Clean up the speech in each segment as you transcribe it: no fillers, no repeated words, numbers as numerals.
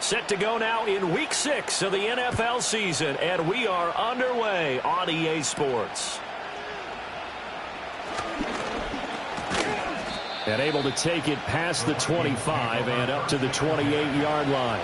Set to go now in Week 6 of the NFL season, and we are underway on EA Sports. And able to take it past the 25 and up to the 28-yard line.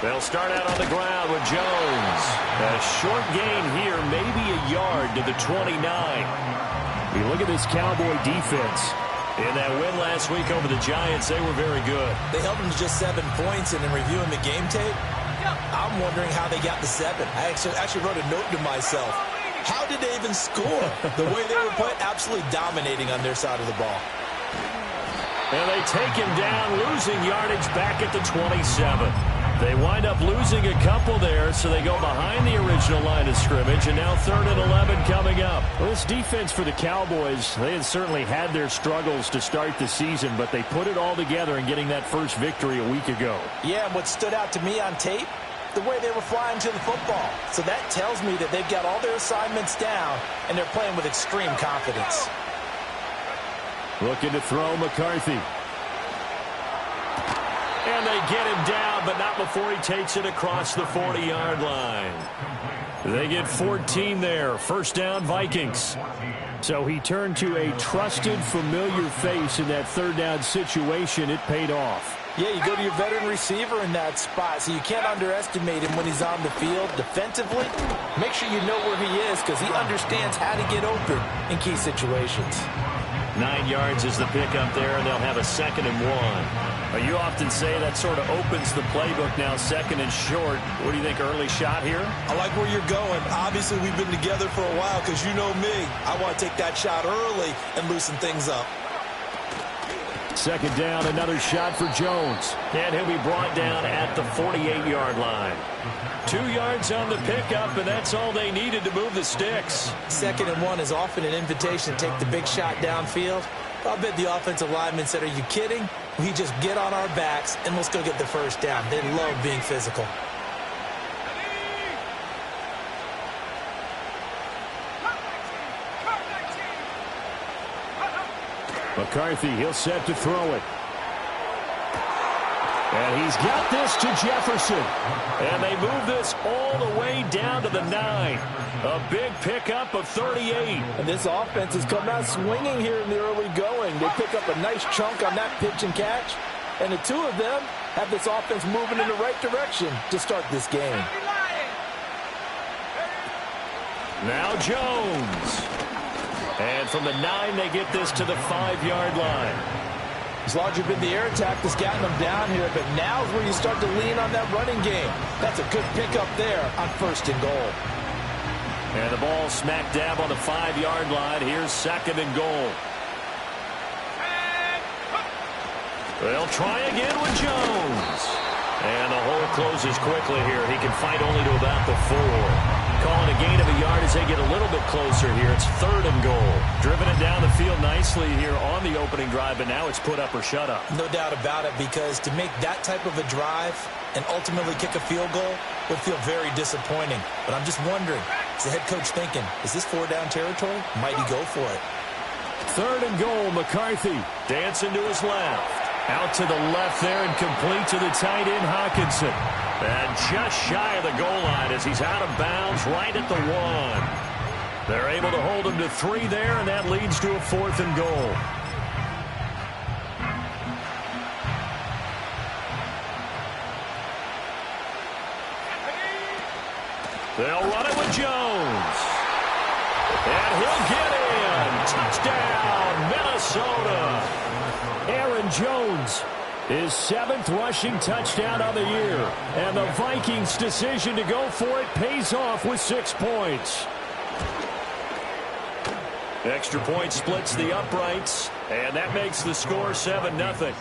They'll start out on the ground with Jones. A short gain here, maybe a yard to the 29. We look at this Cowboy defense. In that win last week over the Giants, they were very good. They held them to just 7 points, and in reviewing the game tape, I'm wondering how they got the 7. I actually wrote a note to myself. How did they even score? The way they were playing, absolutely dominating on their side of the ball. And they take him down, losing yardage back at the 27. They wind up losing a couple there, so they go behind the original line of scrimmage, and now 3rd and 11 coming up. Well, this defense for the Cowboys, they had certainly had their struggles to start the season, but they put it all together in getting that first victory a week ago. Yeah, and what stood out to me on tape, the way they were flying to the football. So that tells me that they've got all their assignments down, and they're playing with extreme confidence. Looking to throw McCarthy. And they get him down, but not before he takes it across the 40-yard line. They get 14 there. First down, Vikings. So he turned to a trusted, familiar face in that 3rd down situation. It paid off. Yeah, you go to your veteran receiver in that spot, so you can't underestimate him when he's on the field. Defensively, make sure you know where he is because he understands how to get open in key situations. 9 yards is the pickup there, and they'll have a 2nd and 1. You often say that sort of opens the playbook now, 2nd and short. What do you think, early shot here? I like where you're going. Obviously, we've been together for a while because you know me. I want to take that shot early and loosen things up. 2nd down, another shot for Jones. And he'll be brought down at the 48-yard line. 2 yards on the pickup, and that's all they needed to move the sticks. 2nd and 1 is often an invitation to take the big shot downfield. I'll bet the offensive linemen said, are you kidding? We just get on our backs, and let's go get the first down. They love being physical. McCarthy, he'll set to throw it. And he's got this to Jefferson. And they move this all the way down to the 9. A big pickup of 38. And this offense has come out swinging here in the early going. They pick up a nice chunk on that pitch and catch. And the 2 of them have this offense moving in the right direction to start this game. Now Jones. And from the 9, they get this to the 5-yard line. It's largely been the air attack that's gotten them down here, but now's where you start to lean on that running game. That's a good pickup there on 1st and goal. And the ball smack dab on the 5-yard line. Here's 2nd and goal. They'll try again with Jones. And the hole closes quickly here. He can fight only to about the 4. Calling a gain of a yard as they get a little bit closer here. It's 3rd and goal. Driven it down the field nicely here on the opening drive, but now it's put up or shut up. No doubt about it, because to make that type of a drive and ultimately kick a field goal would feel very disappointing. But I'm just wondering, is the head coach thinking, is this 4-down territory? Might he go for it? 3rd and goal, McCarthy dancing to his left. Out to the left there and complete to the tight end, Hawkinson. And just shy of the goal line as he's out of bounds right at the 1. They're able to hold him to 3 there, and that leads to a 4th and goal. They'll run it with Jones. And he'll get in. Touchdown, Minnesota. Aaron Jones, his 7th rushing touchdown of the year. And the Vikings' decision to go for it pays off with 6 points. Extra point splits the uprights, and that makes the score 7-0.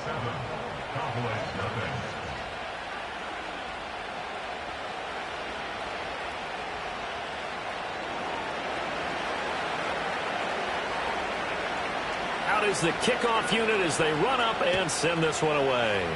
out is the kickoff unit as they run up and send this one away.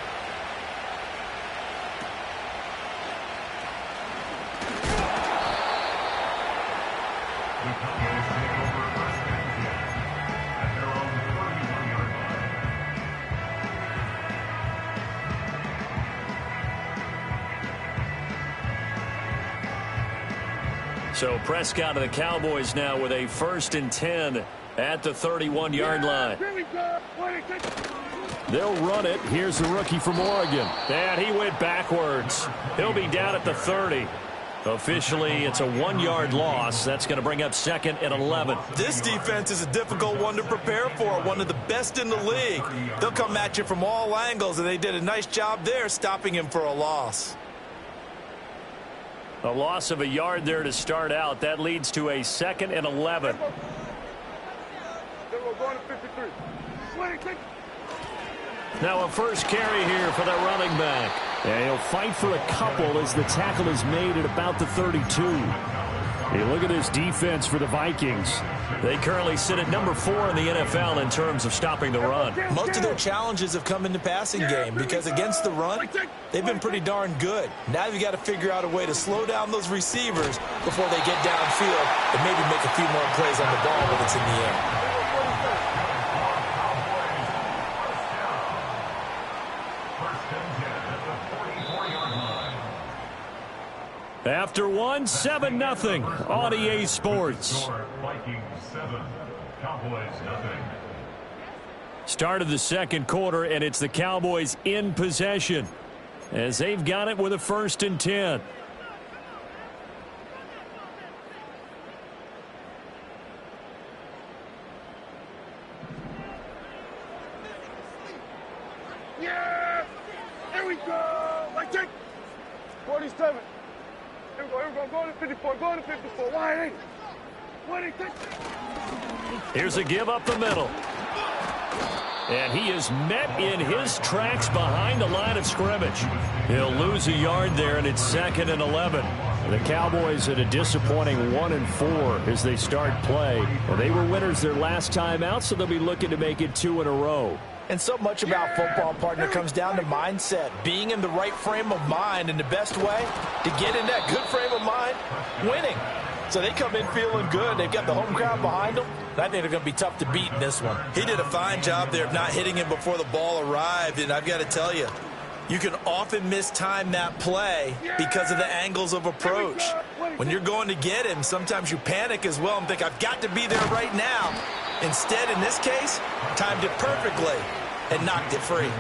So Prescott of the Cowboys now with a 1st and 10 at the 31-yard line. They'll run it. Here's the rookie from Oregon. And he went backwards. He'll be down at the 30. Officially, it's a 1-yard loss. That's going to bring up 2nd and 11. This defense is a difficult one to prepare for, one of the best in the league. They'll come at you from all angles, and they did a nice job there stopping him for a loss. A loss of a yard there to start out. That leads to a 2nd and 11. Now a first carry here for the running back. And he'll fight for a couple as the tackle is made at about the 32. Hey, look at this defense for the Vikings. They currently sit at number 4 in the NFL in terms of stopping the run. Most of their challenges have come in the passing game because against the run, they've been pretty darn good. Now you've got to figure out a way to slow down those receivers before they get downfield and maybe make a few more plays on the ball when it's in the air. After one, 7-0 on EA Sports. Vikings 7, Cowboys nothing. Start of the second quarter, and it's the Cowboys in possession as they've got it with a 1st and 10. Yeah! Here we go! Like take 47. Here we go, go to 54, go to 54, wide 80. Here's a give up the middle. And he is met in his tracks behind the line of scrimmage. He'll lose a yard there, and it's 2nd and 11. The Cowboys at a disappointing 1-4 as they start play. Well, they were winners their last time out, so they'll be looking to make it 2 in a row. And so much about football, partner, comes down to mindset. Being in the right frame of mind, and the best way to get in that good frame of mind, winning. So they come in feeling good. They've got the home crowd behind them. I think they're going to be tough to beat in this one. He did a fine job there of not hitting him before the ball arrived. And I've got to tell you, you can often mistime that play because of the angles of approach. When you're going to get him, sometimes you panic as well and think, I've got to be there right now. Instead, in this case, timed it perfectly and knocked it free.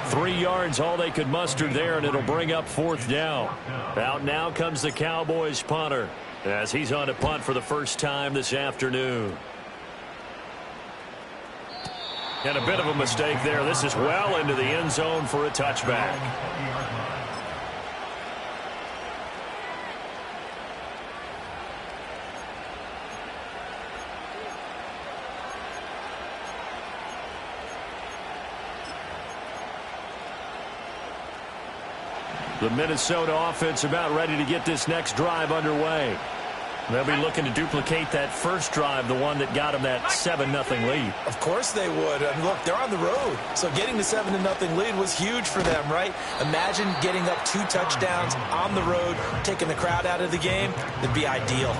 3 yards, all they could muster there, and it'll bring up 4th down. Out now comes the Cowboys punter as he's on to punt for the first time this afternoon. And a bit of a mistake there. This is well into the end zone for a touchback. The Minnesota offense about ready to get this next drive underway. They'll be looking to duplicate that first drive, the one that got them that 7-0 lead. Of course they would. And look, they're on the road. So getting the 7-0 lead was huge for them, right? Imagine getting up 2 touchdowns on the road, taking the crowd out of the game. It'd be ideal.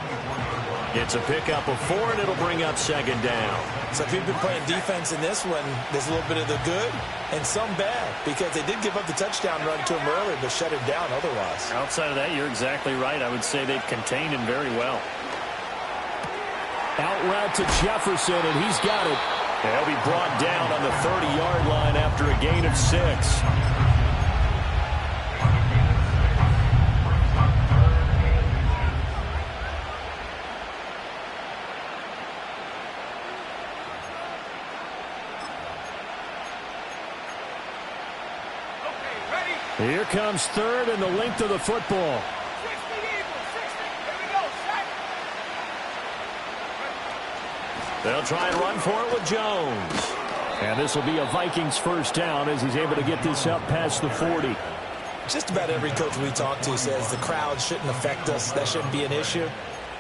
It's a pickup of 4, and it'll bring up 2nd down. So if you've been playing defense in this one, there's a little bit of the good and some bad, because they did give up the touchdown run to him earlier, but shut him down otherwise. Outside of that, you're exactly right. I would say they've contained him very well. Out route to Jefferson, and he's got it. And he'll be brought down on the 30-yard line after a gain of 6. Here comes 3rd and the length of the football. 60 Eagles, 60. Here we go, set. They'll try and run for it with Jones. And this will be a Vikings first down as he's able to get this up past the 40. Just about every coach we talk to says the crowd shouldn't affect us. That shouldn't be an issue.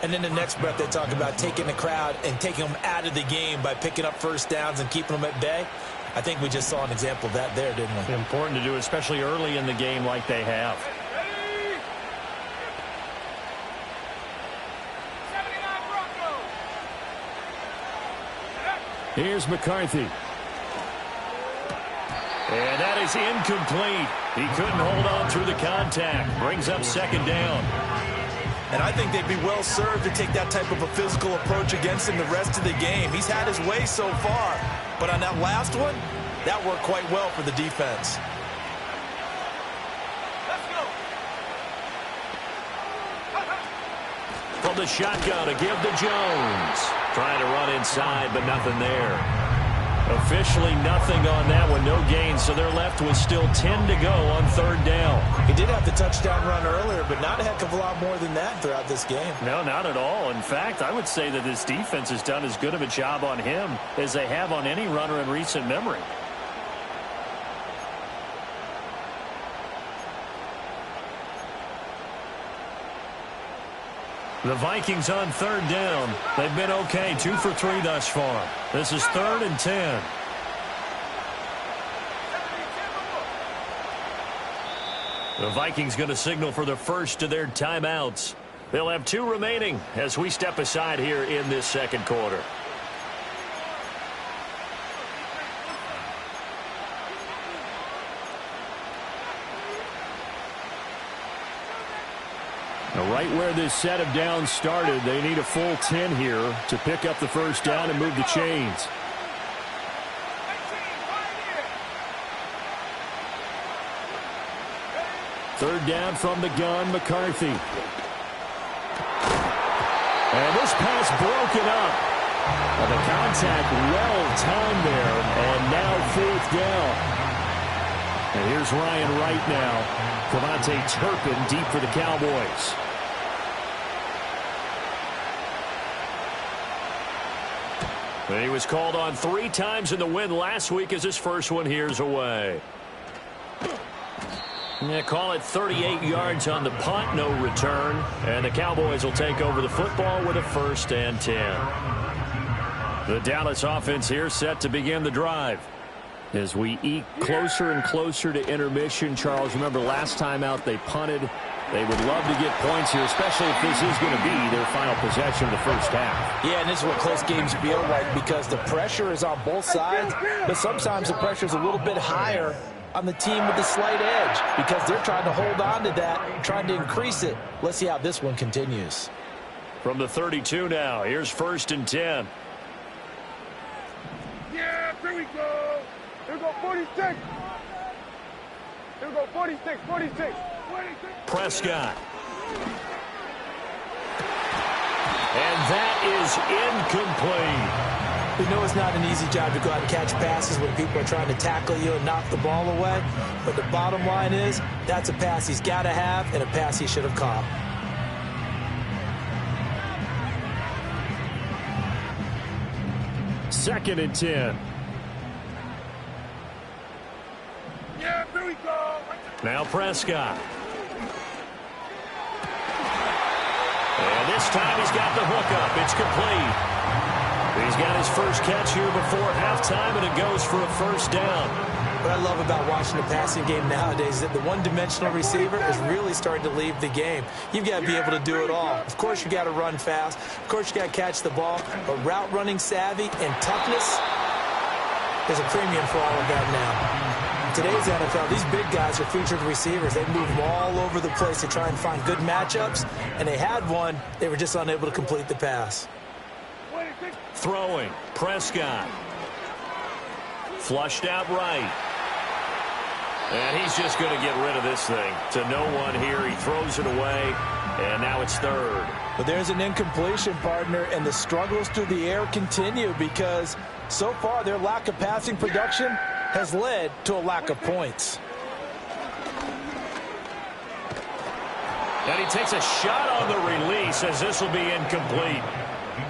And in the next breath, they talk about taking the crowd and taking them out of the game by picking up first downs and keeping them at bay. I think we just saw an example of that there, didn't we? Important to do, especially early in the game like they have. Here's McCarthy. And that is incomplete. He couldn't hold on through the contact. Brings up second down. And I think they'd be well served to take that type of a physical approach against him the rest of the game. He's had his way so far. But on that last one, that worked quite well for the defense. Let's go. From the shotgun to give to Jones. Trying to run inside, but nothing there. Officially nothing on that one, no gain, so they're left with still 10 to go on third down. He did have the touchdown run earlier, but not a heck of a lot more than that throughout this game. No, not at all. In fact, I would say that this defense has done as good of a job on him as they have on any runner in recent memory. The Vikings on third down. They've been okay, 2 for 3 thus far. This is 3rd and 10. The Vikings going to signal for the first of their timeouts. They'll have 2 remaining as we step aside here in this second quarter. Right where this set of downs started, they need a full 10 here to pick up the first down and move the chains. Third down from the gun, McCarthy. And this pass broken up. And the contact well timed there, and now 4th down. And here's Ryan Wright now. Cavante Turpin deep for the Cowboys. He was called on 3 times in the win last week as his first one here's away. Yeah, call it 38 yards on the punt, no return. And the Cowboys will take over the football with a 1st and 10. The Dallas offense here set to begin the drive. As we eke closer and closer to intermission, Charles, remember last time out they punted. They would love to get points here, especially if this is going to be their final possession of the first half. Yeah, and this is what close games feel like because the pressure is on both sides, but sometimes the pressure is a little bit higher on the team with the slight edge because they're trying to hold on to that, trying to increase it. Let's see how this one continues. From the 32 now, here's 1st and 10. Yeah, here we go. Here we go, 46. Here we go, 46, 46. Prescott. And that is incomplete. We know it's not an easy job to go out and catch passes when people are trying to tackle you and knock the ball away. But the bottom line is, that's a pass he's got to have and a pass he should have caught. Second and 10. Yeah, here we go. Now Prescott. And this time he's got the hook up. It's complete. He's got his first catch here before halftime, and it goes for a 1st down. What I love about watching the passing game nowadays is that the one-dimensional receiver is really starting to leave the game. You've got to be able to do it all. Of course, you got to run fast. Of course, you got to catch the ball. But route running savvy and toughness, there's a premium for all of that now. In today's NFL, these big guys are featured receivers. They move them all over the place to try and find good matchups, and they had one. They were just unable to complete the pass. Throwing. Prescott. Flushed out right. And he's just going to get rid of this thing. To no one here. He throws it away, and now it's 3rd. But there's an incompletion, partner, and the struggles through the air continue because so far their lack of passing production has led to a lack of points. And he takes a shot on the release as this will be incomplete.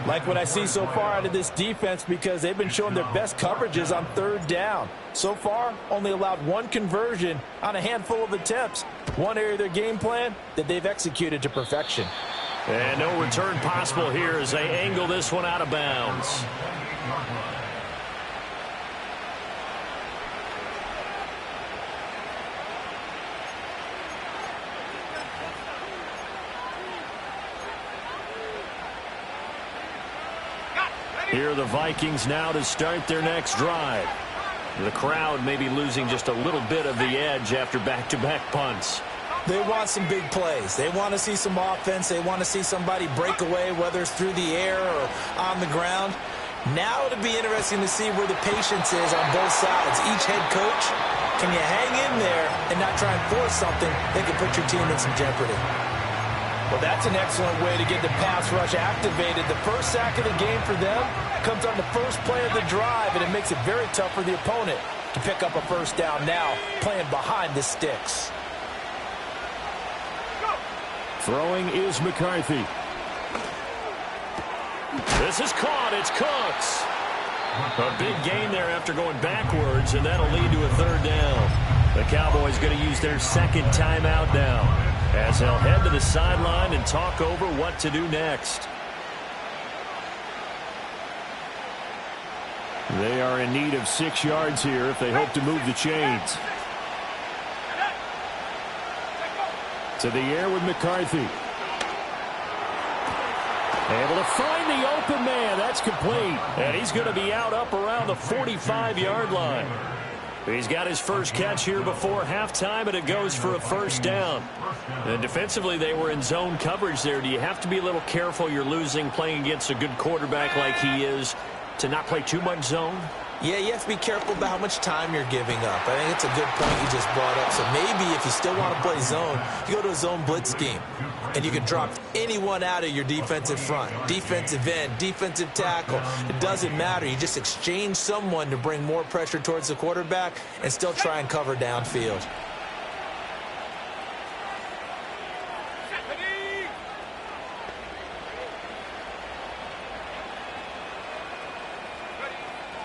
Like what I see so far out of this defense because they've been showing their best coverages on 3rd down. So far, only allowed 1 conversion on a handful of attempts. One area of their game plan that they've executed to perfection. And no return possible here as they angle this one out of bounds. Here are the Vikings now to start their next drive. The crowd may be losing just a little bit of the edge after back-to-back punts. They want some big plays. They want to see some offense. They want to see somebody break away, whether it's through the air or on the ground. Now it'll be interesting to see where the patience is on both sides. Each head coach, can you hang in there and not try and force something that can put your team in some jeopardy? Well, that's an excellent way to get the pass rush activated. The first sack of the game for them comes on the first play of the drive, and it makes it very tough for the opponent to pick up a first down now, playing behind the sticks. Throwing is McCarthy. This is caught. It's Cooks. A big gain there after going backwards, and that'll lead to a third down. The Cowboys going to use their second timeout now, as they'll head to the sideline and talk over what to do next. They are in need of 6 yards here if they hope to move the chains. To the air with McCarthy. Able to find the open man. That's complete. And he's going to be out up around the 45-yard line. He's got his first catch here before halftime, and it goes for a first down. And defensively, they were in zone coverage there. Do you have to be a little careful you're losing playing against a good quarterback like he is to not play too much zone? Yeah, you have to be careful about how much time you're giving up. I think it's a good point you just brought up. So maybe if you still want to play zone, you go to a zone blitz scheme. And you can drop anyone out of your defensive front. Defensive end, defensive tackle. It doesn't matter. You just exchange someone to bring more pressure towards the quarterback and still try and cover downfield.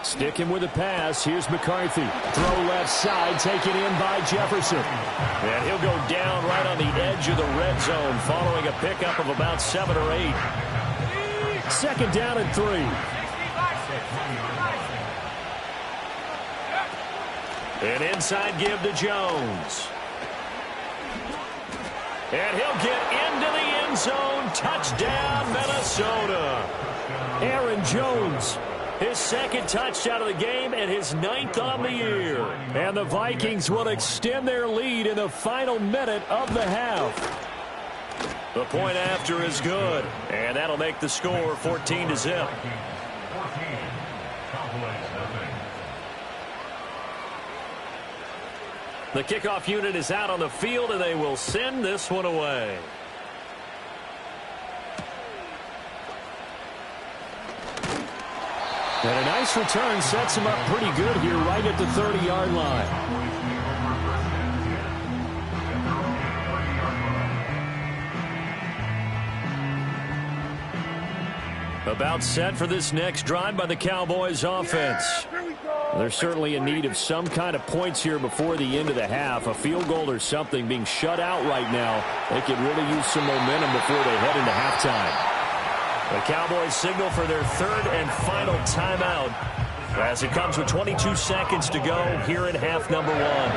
Sticking with the pass. Here's McCarthy. Throw left side, taken in by Jefferson. And he'll go down right on the edge of the red zone following a pickup of about 7 or 8. Second down and 3. An inside give to Jones. And he'll get into the end zone. Touchdown, Minnesota. Aaron Jones. His second touchdown of the game and his 9th on the year. And the Vikings will extend their lead in the final minute of the half. The point after is good. And that'll make the score 14-0. The kickoff unit is out on the field, and they will send this one away. And a nice return sets him up pretty good here right at the 30-yard line. About set for this next drive by the Cowboys offense. They're certainly in need of some kind of points here before the end of the half. A field goal or something being shut out right now. They could really use some momentum before they head into halftime. The Cowboys signal for their third and final timeout as it comes with 22 seconds to go here in half number 1.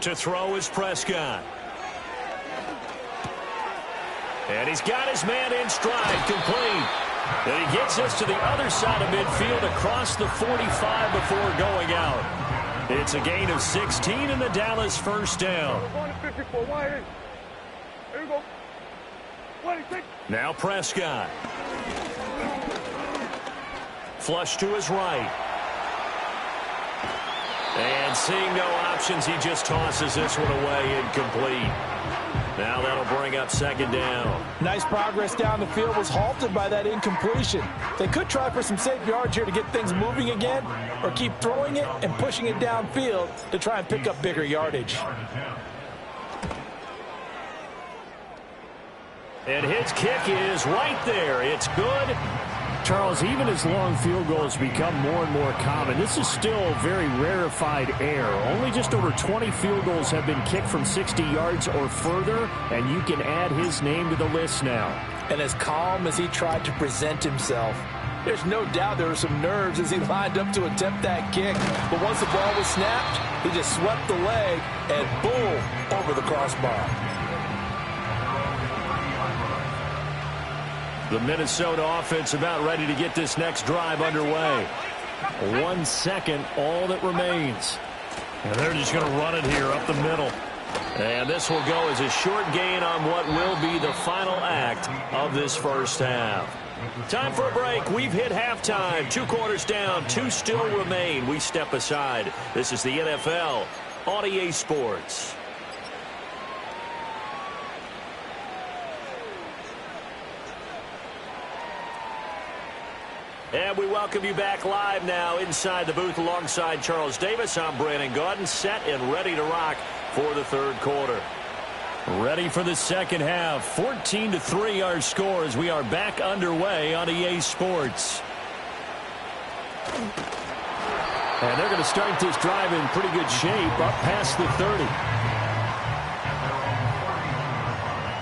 To throw is Prescott. And he's got his man in stride, complete. And he gets us to the other side of midfield across the 45 before going out. It's a gain of 16 and the Dallas first down. Now Prescott. Flush to his right. And seeing no options, he just tosses this one away incomplete. Now that'll bring up second down. Nice progress down the field was halted by that incompletion. They could try for some safe yards here to get things moving again, or keep throwing it and pushing it downfield to try and pick up bigger yardage. And his kick is right there. It's good. Charles, even as long field goals become more and more common, this is still very rarefied air. Only just over 20 field goals have been kicked from 60 yards or further, and you can add his name to the list now. And as calm as he tried to present himself, there's no doubt there were some nerves as he lined up to attempt that kick. But once the ball was snapped, he just swept the leg and boom, over the crossbar. The Minnesota offense about ready to get this next drive underway. 1 second, all that remains. And they're just going to run it here up the middle. And this will go as a short gain on what will be the final act of this first half. Time for a break. We've hit halftime. 2 quarters down, 2 still remain. We step aside. This is the NFL on EA Sports. And we welcome you back live now inside the booth alongside Charles Davis. I'm Brandon Gaudin, set and ready to rock for the third quarter. Ready for the second half. 14-3 our score as we are back underway on EA Sports. And they're going to start this drive in pretty good shape up past the 30.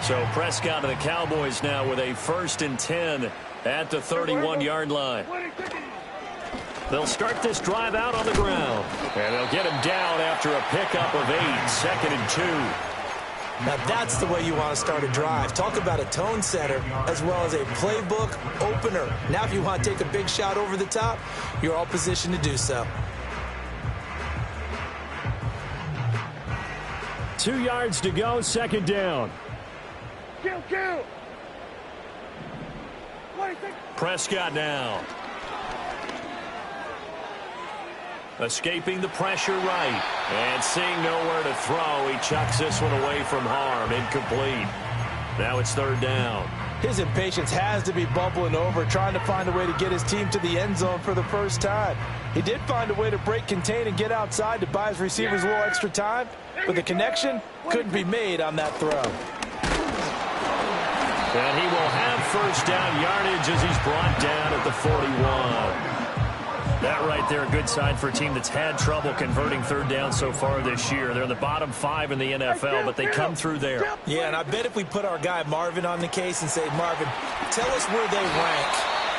So Prescott and the Cowboys now with a 1st and 10 at the 31-yard line. They'll start this drive out on the ground. And they'll get him down after a pickup of 8, 2nd and 2. Now that's the way you want to start a drive. Talk about a tone setter as well as a playbook opener. Now if you want to take a big shot over the top, you're all positioned to do so. 2 yards to go, 2nd down. Kill. Prescott now. Escaping the pressure right. And seeing nowhere to throw, he chucks this one away from harm. Incomplete. Now it's 3rd down. His impatience has to be bubbling over, trying to find a way to get his team to the end zone for the first time. He did find a way to break contain and get outside to buy his receivers a little extra time, but the connection couldn't be made on that throw. And he will have 1st down yardage as he's brought down at the 41. That right there, a good sign for a team that's had trouble converting 3rd down so far this year. They're in the bottom 5 in the NFL, but they come through there. Yeah, and I bet if we put our guy Marvin on the case and say, Marvin, tell us where they rank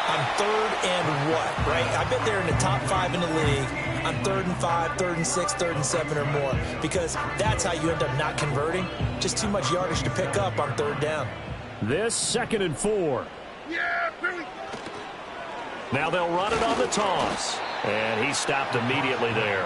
on 3rd and what, right? I bet they're in the top 5 in the league on 3rd and 5, 3rd and 6, 3rd and 7 or more, because that's how you end up not converting. Just too much yardage to pick up on 3rd down. This 2nd and 4. Yeah, Billy. Now they'll run it on the toss. And he stopped immediately there.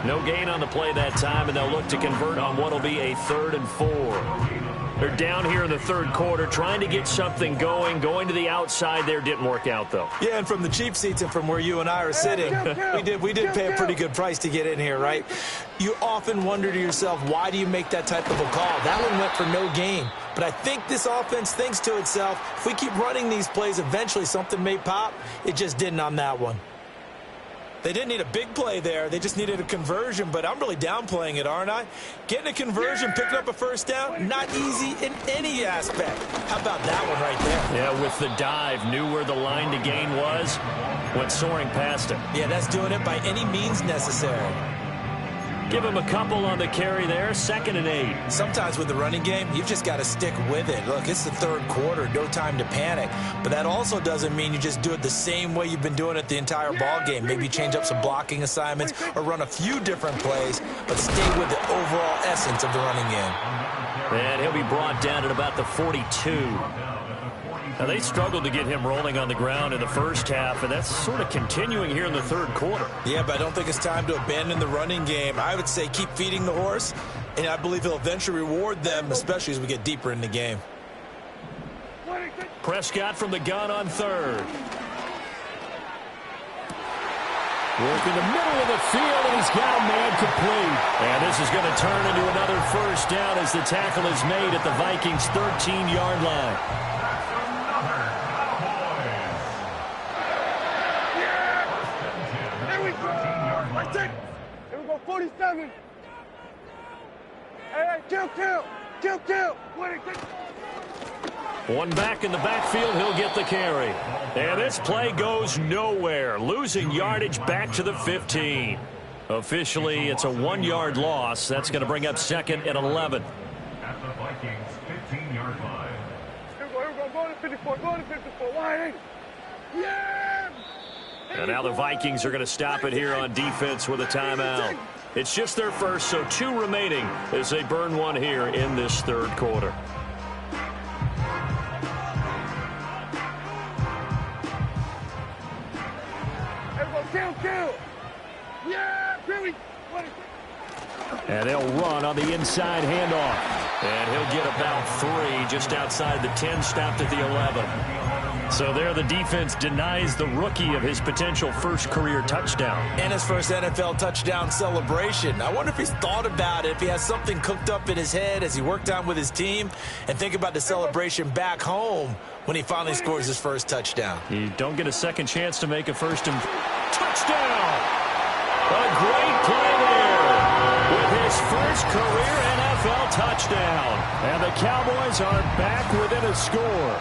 No gain on the play that time, and they'll look to convert on what will be a 3rd and 4. They're down here in the 3rd quarter, trying to get something going to the outside there. Didn't work out, though. Yeah, and from the cheap seats and from where you and I are sitting, we did pay a pretty good price to get in here, right? You often wonder to yourself, why do you make that type of a call? That one went for no gain. But I think this offense thinks to itself, if we keep running these plays, eventually something may pop. It just didn't on that one. They didn't need a big play there. They just needed a conversion, but I'm really downplaying it, aren't I? Getting a conversion, picking up a 1st down, not easy in any aspect. How about that one right there? Yeah, with the dive, knew where the line to gain was, went soaring past him. Yeah, that's doing it by any means necessary. Give him a couple on the carry there, 2nd and 8. Sometimes with the running game, you've just got to stick with it. Look, it's the 3rd quarter, no time to panic. But that also doesn't mean you just do it the same way you've been doing it the entire ball game. Maybe change up some blocking assignments or run a few different plays, but stay with the overall essence of the running game. And he'll be brought down at about the 42. Now, they struggled to get him rolling on the ground in the first half, and that's sort of continuing here in the 3rd quarter. Yeah, but I don't think it's time to abandon the running game. I would say keep feeding the horse, and I believe he'll eventually reward them, especially as we get deeper in the game. Prescott from the gun on 3rd. Work in the middle of the field, and he's got a man complete. And this is going to turn into another 1st down as the tackle is made at the Vikings' 13-yard line. Here we go, 47. Hey, kill. What is it? One back in the backfield, he'll get the carry. And this play goes nowhere. Losing yardage back to the 15. Officially, it's a 1-yard loss. That's going to bring up 2nd and 11. At the Vikings 15-yard line. Here we go. Go to 54. Go to 54. Wide, ain't it? Yeah! And now the Vikings are going to stop it here on defense with a timeout. It's just their first, so 2 remaining as they burn one here in this 3rd quarter. Kill. Yeah, Billy. And they'll run on the inside handoff. And he'll get about 3 just outside the 10, stopped at the 11. So there the defense denies the rookie of his potential first career touchdown. And his first NFL touchdown celebration. I wonder if he's thought about it, if he has something cooked up in his head as he worked on with his team, and think about the celebration back home when he finally scores his first touchdown. You don't get a second chance to make a first and touchdown. A great play there with his first career NFL touchdown. And the Cowboys are back within a score.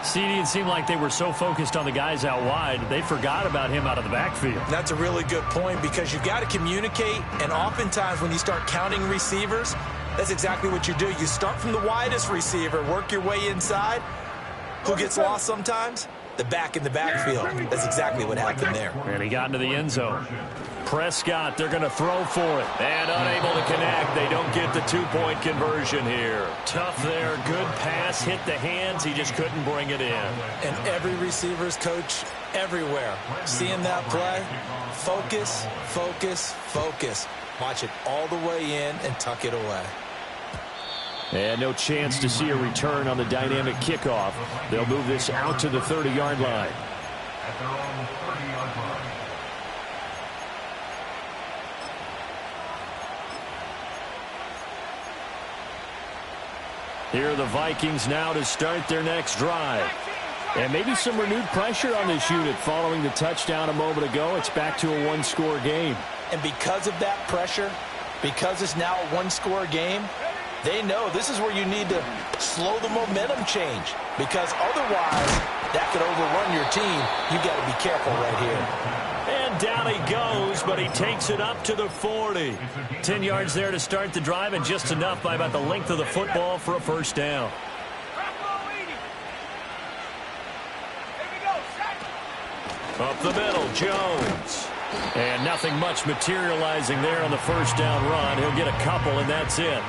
CD, it seemed like they were so focused on the guys out wide, they forgot about him out of the backfield. That's a really good point, because you've got to communicate, and oftentimes when you start counting receivers, that's exactly what you do. You start from the widest receiver, work your way inside. Who gets lost sometimes? The back in the backfield. That's exactly what happened there. And he got into the end zone. Prescott, they're going to throw for it. And unable to connect. They don't get the 2-point conversion here. Tough there. Good pass. Hit the hands. He just couldn't bring it in. And every receiver's coach everywhere, seeing that play, focus, focus, focus. Watch it all the way in and tuck it away. And no chance to see a return on the dynamic kickoff. They'll move this out to the 30-yard line. At their own 30-yard line. Here are the Vikings now to start their next drive. And maybe some renewed pressure on this unit following the touchdown a moment ago. It's back to a 1-score game. And because of that pressure, because it's now a 1-score game, they know this is where you need to slow the momentum change, because otherwise that could overrun your team. You got to be careful right here. And down he goes, but he takes it up to the 40. 10 yards there to start the drive, and just enough by about the length of the football for a first down. Up the middle, Jones. And nothing much materializing there on the first down run. He'll get a couple, and that's it.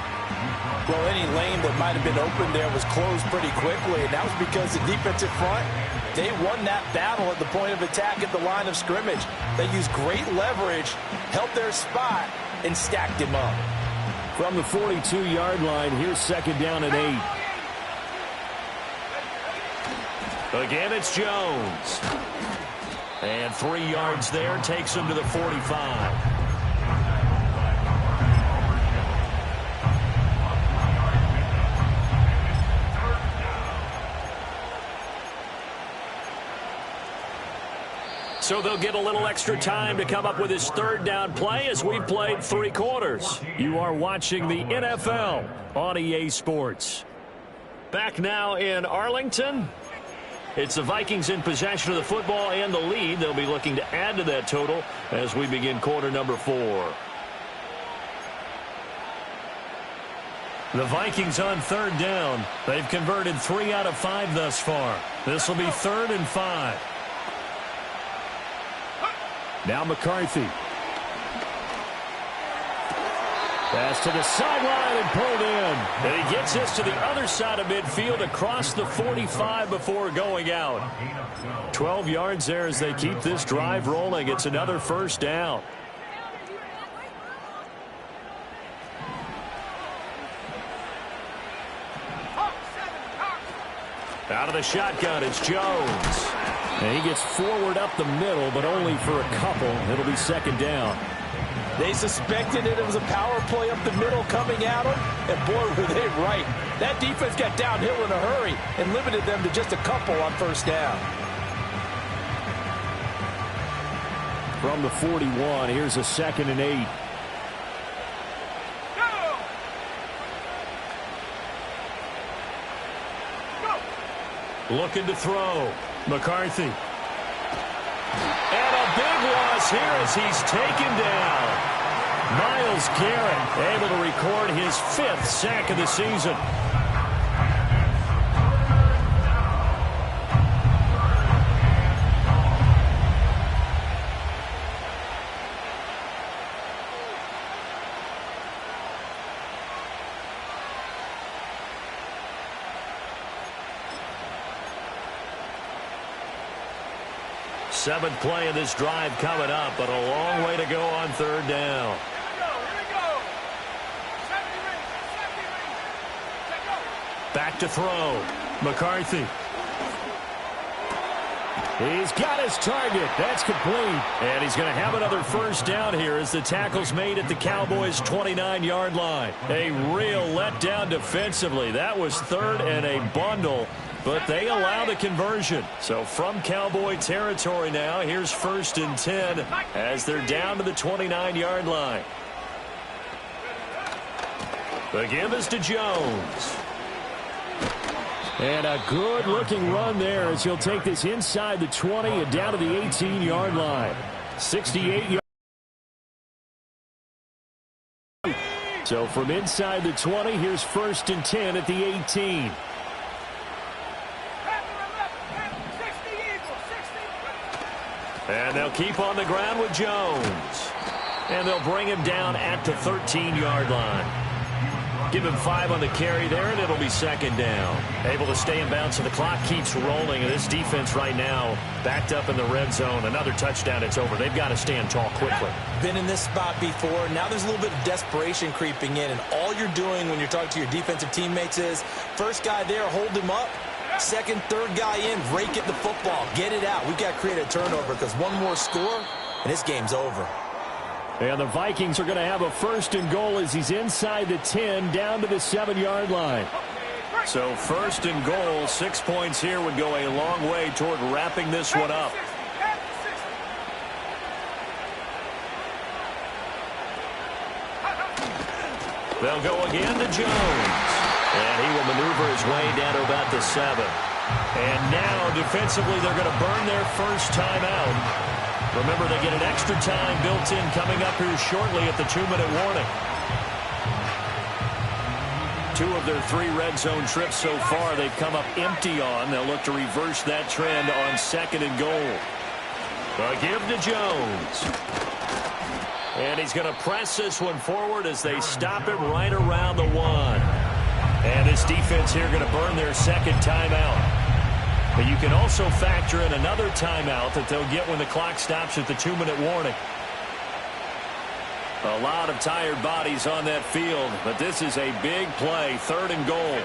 Well, any lane that might have been open there was closed pretty quickly, and that was because the defensive front, they won that battle at the point of attack at the line of scrimmage. They used great leverage, held their spot, and stacked him up. From the 42-yard line, here's 2nd down and 8. Again, it's Jones. And 3 yards there takes him to the 45. So they'll get a little extra time to come up with his 3rd down play as we've played 3 quarters. You are watching the NFL on EA Sports. Back now in Arlington. It's the Vikings in possession of the football and the lead. They'll be looking to add to that total as we begin quarter number 4. The Vikings on 3rd down. They've converted 3 out of 5 thus far. This will be 3rd and 5. Now McCarthy. Pass to the sideline and pulled in. And he gets this to the other side of midfield across the 45 before going out. 12 yards there as they keep this drive rolling. It's another first down. Out of the shotgun, it's Jones. And he gets forward up the middle, but only for a couple. It'll be 2nd down. They suspected it was a power play up the middle coming at them, and boy, were they right. That defense got downhill in a hurry and limited them to just a couple on first down. From the 41, here's a 2nd and 8. Looking to throw. McCarthy. And a big loss here as he's taken down. Myles Garrett able to record his 5th sack of the season. Seventh play of this drive coming up, but a long way to go on 3rd down. Back to throw. McCarthy. He's got his target. That's complete. And he's going to have another 1st down here as the tackle's made at the Cowboys' 29-yard line. A real letdown defensively. That was 3rd and a bundle, but they allow the conversion. So from Cowboy territory now, here's 1st and 10 as they're down to the 29-yard line. The give is to Jones. And a good-looking run there as he'll take this inside the 20 and down to the 18-yard line. 68 yards. So from inside the 20, here's 1st and 10 at the 18. And they'll keep on the ground with Jones. And they'll bring him down at the 13-yard line. Give him 5 on the carry there, and it'll be 2nd down. Able to stay in bounds, so the clock keeps rolling. And this defense right now backed up in the red zone. Another touchdown, it's over. They've got to stand tall quickly. Been in this spot before. Now there's a little bit of desperation creeping in, and all you're doing when you're talking to your defensive teammates is, first guy there, hold him up. Second, third guy in, rake at the football. Get it out. We've got to create a turnover because one more score, and this game's over. And the Vikings are going to have a 1st and goal as he's inside the 10 down to the 7-yard line. So 1st and goal, 6 points here would go a long way toward wrapping this one up. They'll go again to Jones. And he will maneuver his way down to about the 7. And now defensively they're going to burn their 1st timeout. Remember, they get an extra time built in coming up here shortly at the 2-minute warning. 2 of their 3 red zone trips so far they've come up empty on. They'll look to reverse that trend on 2nd and goal. A give to Jones. And he's going to press this one forward as they stop him right around the 1. And this defense here going to burn their 2nd timeout. But you can also factor in another timeout that they'll get when the clock stops at the 2-minute warning. A lot of tired bodies on that field, but this is a big play, 3rd and goal.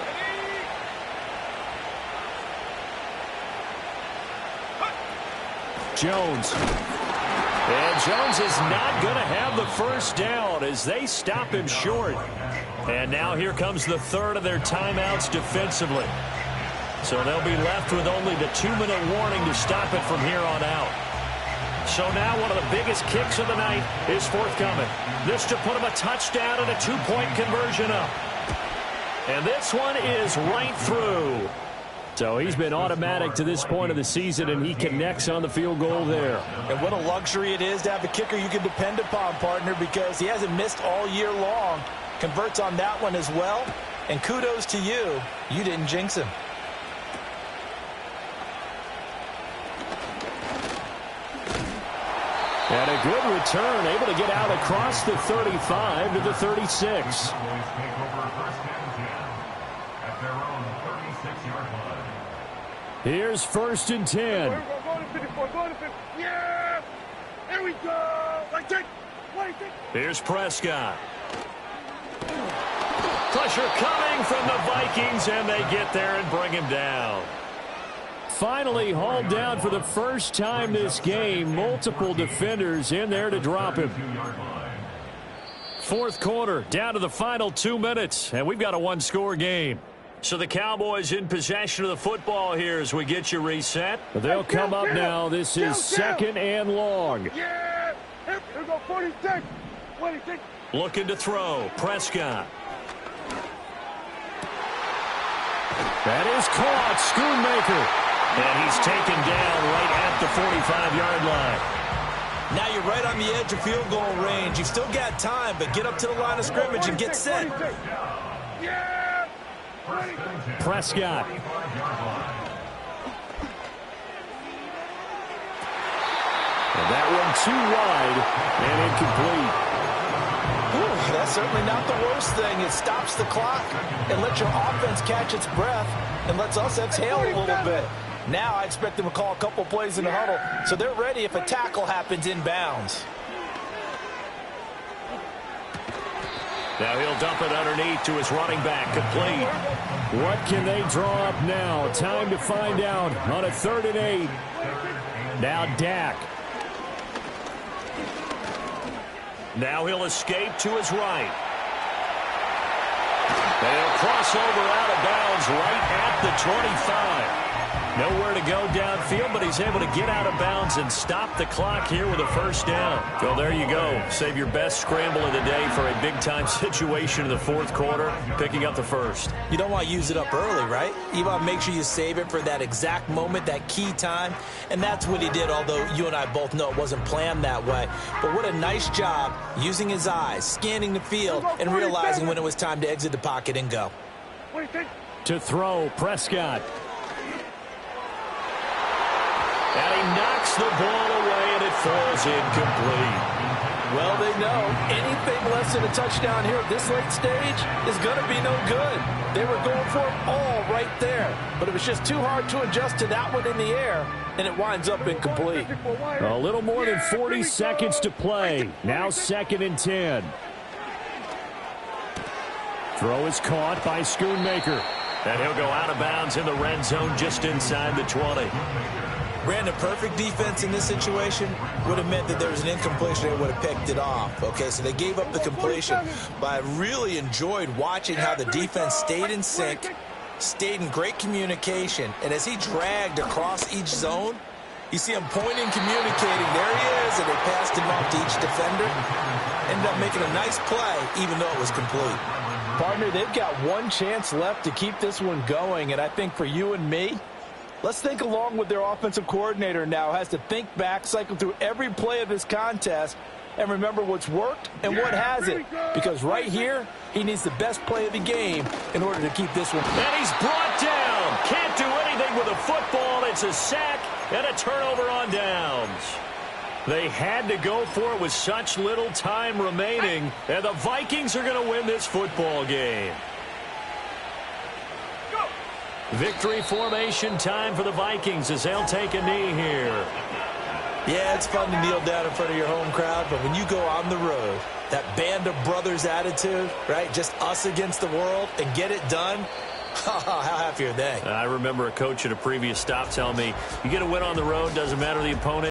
Jones. And Jones is not going to have the 1st down as they stop him short. And now here comes the 3rd of their timeouts defensively. So they'll be left with only the 2-minute warning to stop it from here on out. So now one of the biggest kicks of the night is forthcoming. This to put him a touchdown and a 2-point conversion up. And this one is right through. So he's been automatic to this point of the season, and he connects on the field goal there. And what a luxury it is to have a kicker you can depend upon, partner, because he hasn't missed all year long. Converts on that one as well. And kudos to you. You didn't jinx him. And a good return, able to get out across the 35 to the 36. Here's 1st and 10. Yeah! Here we go! Here's Prescott. Pressure coming from the Vikings, and they get there and bring him down. Finally hauled down for the 1st time this game. Multiple defenders in there to drop him. 4th quarter, down to the final 2 minutes, and we've got a 1-score game. So the Cowboys in possession of the football here as we get you reset. They'll come up now. This is 2nd and long. Yeah! Here we go, 46. 26. Looking to throw. Prescott. That is caught. Schoonmaker. And he's taken down right at the 45-yard line. Now you're right on the edge of field goal range. You've still got time, but get up to the line of scrimmage and get set. Prescott. And that one too wide and incomplete. Ooh, that's certainly not the worst thing. It stops the clock and lets your offense catch its breath and lets us exhale a little bit. Now I expect them to call a couple plays in the huddle, so they're ready if a tackle happens inbounds. Now he'll dump it underneath to his running back, complete. What can they draw up now? Time to find out on a 3rd and 8. Now Dak. Now he'll escape to his right. They'll cross over out of bounds right at the 25. Nowhere to go downfield, but he's able to get out of bounds and stop the clock here with a first down. So there you go. Save your best scramble of the day for a big-time situation in the 4th quarter, picking up the first. You don't want to use it up early, right? You want to make sure you save it for that exact moment, that key time. And that's what he did, although you and I both know it wasn't planned that way. But what a nice job using his eyes, scanning the field, and realizing when it was time to exit the pocket and go. To throw, Prescott. And he knocks the ball away, and it falls incomplete. Well, they know anything less than a touchdown here at this late stage is going to be no good. They were going for it all right there, but it was just too hard to adjust to that one in the air, and it winds up incomplete. A little more than 40 seconds to play. Now 2nd and 10. Throw is caught by Schoonmaker. And he'll go out of bounds in the red zone just inside the 20. Brandon, perfect defense in this situation would have meant that there was an incompletion and would have picked it off. Okay, so they gave up the completion, but I really enjoyed watching how the defense stayed in sync, stayed in great communication, and as he dragged across each zone, you see him pointing, communicating. There he is, and they passed him off to each defender. Ended up making a nice play, even though it was complete. Partner, they've got one chance left to keep this one going, and I think for you and me, let's think along with their offensive coordinator now. Has to think back, cycle through every play of this contest, and remember what's worked and what hasn't. Because right here, he needs the best play of the game in order to keep this one. And he's brought down. Can't do anything with a football. It's a sack and a turnover on downs. They had to go for it with such little time remaining, and the Vikings are going to win this football game. Victory formation time for the Vikings as they'll take a knee here. Yeah, it's fun to kneel down in front of your home crowd, but when you go on the road, that band of brothers attitude, right, just us against the world, and get it done, how happy are they? I remember a coach at a previous stop telling me, you get a win on the road, doesn't matter the opponent.